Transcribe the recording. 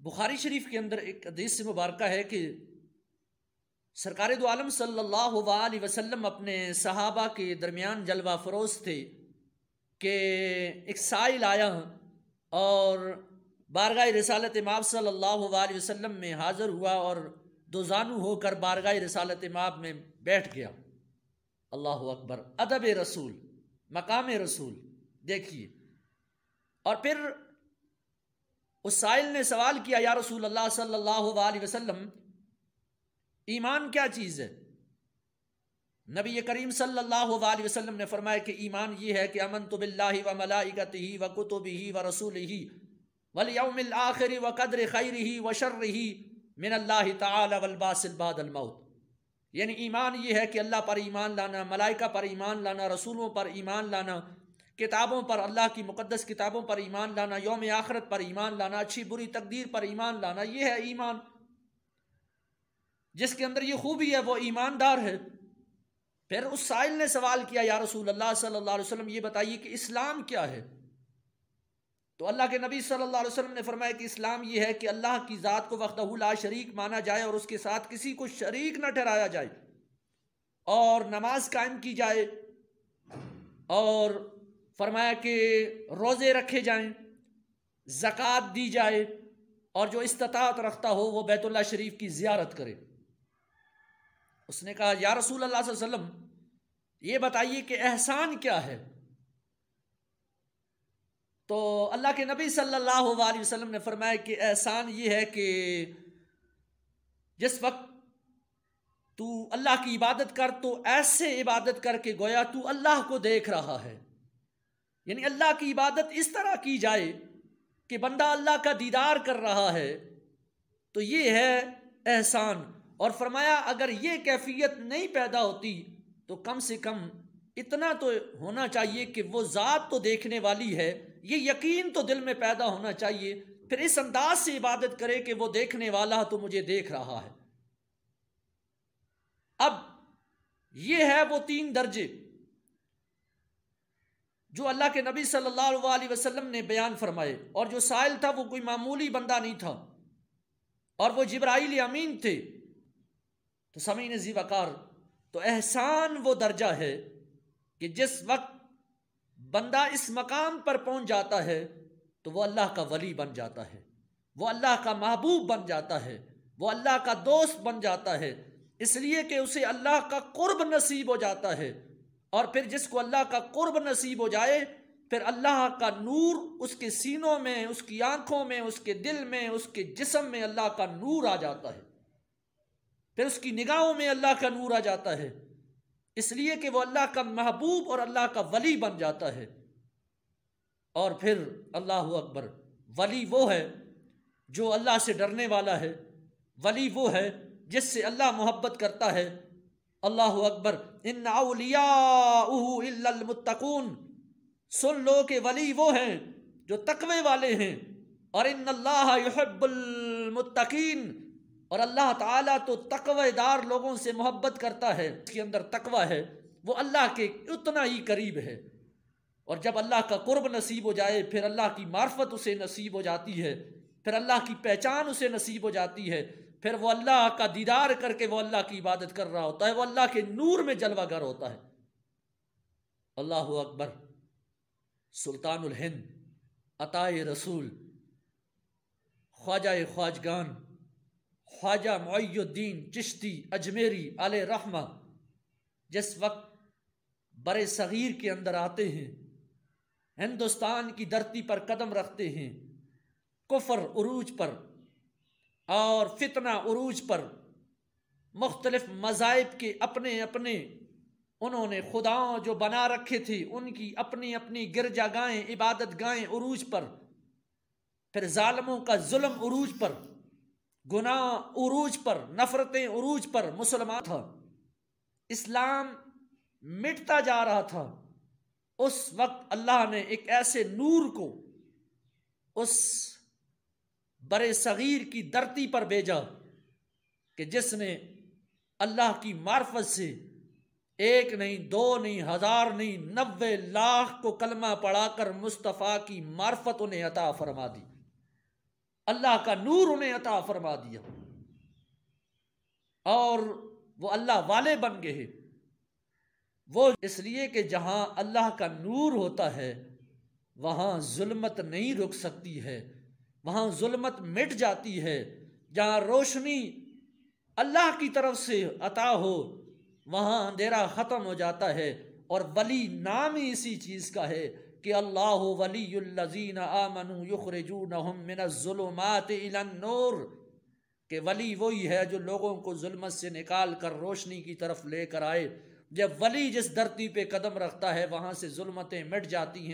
بخاری شریف کے اندر ایک حدیث مبارکہ ہے کہ سرکار دو عالم صلی اللہ علیہ وسلم اپنے صحابہ کے درمیان جلوہ فروز تھے کہ ایک سائل آیا اور بارگاہ رسالت مآب صلی اللہ علیہ وسلم میں حاضر ہوا اور دو زانو ہو کر بارگاہ رسالت مآب میں بیٹھ گیا۔ اللہ اکبر، ادب رسول، مقام رسول دیکھیے۔ اور پھر اس سائل نے سوال کیا، یا رسول اللہ صلی اللہ علیہ وسلم ایمان کیا چیز ہے؟ نبی کریم صلی اللہ علیہ وسلم نے فرمایا کہ ایمان یہ ہے کہ آمنت باللہ و ملائکتہ و کتبہ و رسولہ والیوم الآخر و قدر خیرہ و شرہ من اللہ تعالی والبعث بعد الموت۔ یعنی ایمان یہ ہے کہ اللہ پر ایمان لانا، ملائکہ پر ایمان لانا، رسولوں پر ایمان لانا، کتابوں پر، اللہ کی مقدس کتابوں پر ایمان لانا، یوم آخرت پر ایمان لانا، اچھی بری تقدیر پر ایمان لانا، یہ ہے ایمان۔ جس کے اندر یہ خوبی ہے وہ ایماندار ہے۔ پھر اس سائل نے سوال کیا، یا رسول اللہ صلی اللہ علیہ وسلم یہ بتائیے کہ اسلام کیا ہے؟ تو اللہ کے نبی صلی اللہ علیہ وسلم نے فرمایا کہ اسلام یہ ہے کہ اللہ کی ذات کو وحدہ لا شریک مانا جائے اور اس کے ساتھ کسی کو شریک نہ ٹھہرایا جائے، اور نماز قائم کی جائے، اور فرمایا کہ روزے رکھے جائیں، زکوٰۃ دی جائے، اور جو استطاعت رکھتا ہو وہ بیت اللہ شریف کی زیارت کرے۔ اس نے کہا، یا رسول اللہ صلی اللہ علیہ وسلم یہ بتائیے کہ احسان کیا ہے؟ تو اللہ کے نبی صلی اللہ علیہ وسلم نے فرمایا کہ احسان یہ ہے کہ جس وقت تو اللہ کی عبادت کر تو ایسے عبادت کر کے گویا تو اللہ کو دیکھ رہا ہے، یعنی اللہ کی عبادت اس طرح کی جائے کہ بندہ اللہ کا دیدار کر رہا ہے، تو یہ ہے احسان۔ اور فرمایا اگر یہ کیفیت نہیں پیدا ہوتی تو کم سے کم اتنا تو ہونا چاہیے کہ وہ ذات تو دیکھنے والی ہے، یہ یقین تو دل میں پیدا ہونا چاہیے، پھر اس انداز سے عبادت کرے کہ وہ دیکھنے والا تو مجھے دیکھ رہا ہے۔ اب یہ ہے وہ 3 درجے جو اللہ کے نبی صلی اللہ علیہ وسلم نے بیان فرمائے، اور جو سائل تھا وہ کوئی معمولی بندہ نہیں تھا، اور وہ جبرائیل امین تھے۔ تو سامعین ذی وقار، تو احسان وہ درجہ ہے کہ جس وقت بندہ اس مقام پر پہنچ جاتا ہے تو وہ اللہ کا ولی بن جاتا ہے، وہ اللہ کا محبوب بن جاتا ہے، وہ اللہ کا دوست بن جاتا ہے، اس لیے کہ اسے اللہ کا قرب نصیب ہو جاتا ہے۔ اور پھر جس کو اللہ کا قرب نصیب ہو جائے پھر اللہ کا نور اس کے سینوں میں، اس کی آنکھوں میں، اس کے دل میں، اس کے جسم میں اللہ کا نور آ جاتا ہے، پھر اس کی نگاہوں میں اللہ کا نور آ جاتا ہے، اس لیے کہ وہ اللہ کا محبوب اور اللہ کا ولی بن جاتا ہے۔ اور پھر اللہ اکبر، ولی وہ ہے جو اللہ سے ڈرنے والا ہے، ولی وہ ہے جس سے اللہ محبت کرتا ہے۔ اللہ اکبر، ان اولیاءہ الا المتقون، سن لو کہ ولی وہ ہیں جو تقوی والے ہیں، اور ان اللہ یحب المتقین، اور اللہ تعالیٰ تو تقوی دار لوگوں سے محبت کرتا ہے، اس کے اندر تقوی ہے وہ اللہ کے اتنا ہی قریب ہے۔ اور جب اللہ کا قرب نصیب ہو جائے پھر اللہ کی معرفت اسے نصیب ہو جاتی ہے، پھر اللہ کی پہچان اسے نصیب ہو جاتی ہے، پھر وہ اللہ کا دیدار کر کے وہ اللہ کی عبادت کر رہا ہوتا ہے، وہ اللہ کے نور میں جلوہ گر ہوتا ہے۔ اللہ اکبر، سلطان الہند، عطائے رسول، خواجہ خواجگان، خواجہ معی الدین چشتی اجمیری علیہ رحمہ، جس وقت بر صغیر کے اندر آتے ہیں، ہندوستان کی دھرتی پر قدم رکھتے ہیں، کفر عروج پر اور فتنہ عروج پر، مختلف مذاہب کے اپنے اپنے انہوں نے خداؤں جو بنا رکھے تھے ان کی اپنی اپنی گرجا گاہیں، عبادت گاہیں عروج پر، پھر ظالموں کا ظلم عروج پر، گناہ عروج پر، نفرتیں عروج پر، مسلمان تھا، اسلام مٹتا جا رہا تھا۔ اس وقت اللہ نے ایک ایسے نور کو اس بر صغیر کی دھرتی پر بھیجا کہ جس نے اللہ کی معرفت سے 1 نہیں 2 نہیں 1000 نہیں 90 لاکھ کو کلمہ پڑھا کر مصطفیٰ کی معرفت انہیں عطا فرما دی۔ اللہ کا نور انہیں عطا فرما دیا اور وہ اللہ والے بن گئے۔ وہ اس لیے کہ جہاں اللہ کا نور ہوتا ہے وہاں ظلمت نہیں رک سکتی ہے، وہاں ظلمت مٹ جاتی ہے۔ جہاں روشنی اللہ کی طرف سے عطا ہو وہاں اندھیرا ختم ہو جاتا ہے۔ اور ولی نام ہی اسی چیز کا ہے کہ اللہ ولی الذین آمنوا یخرجونہم من الظلمات الی النور، کہ ولی وہی ہے جو لوگوں کو ظلمت سے نکال کر روشنی کی طرف لے کر آئے۔ جب ولی جس دھرتی پہ قدم رکھتا ہے وہاں سے ظلمتیں مٹ جاتی ہیں۔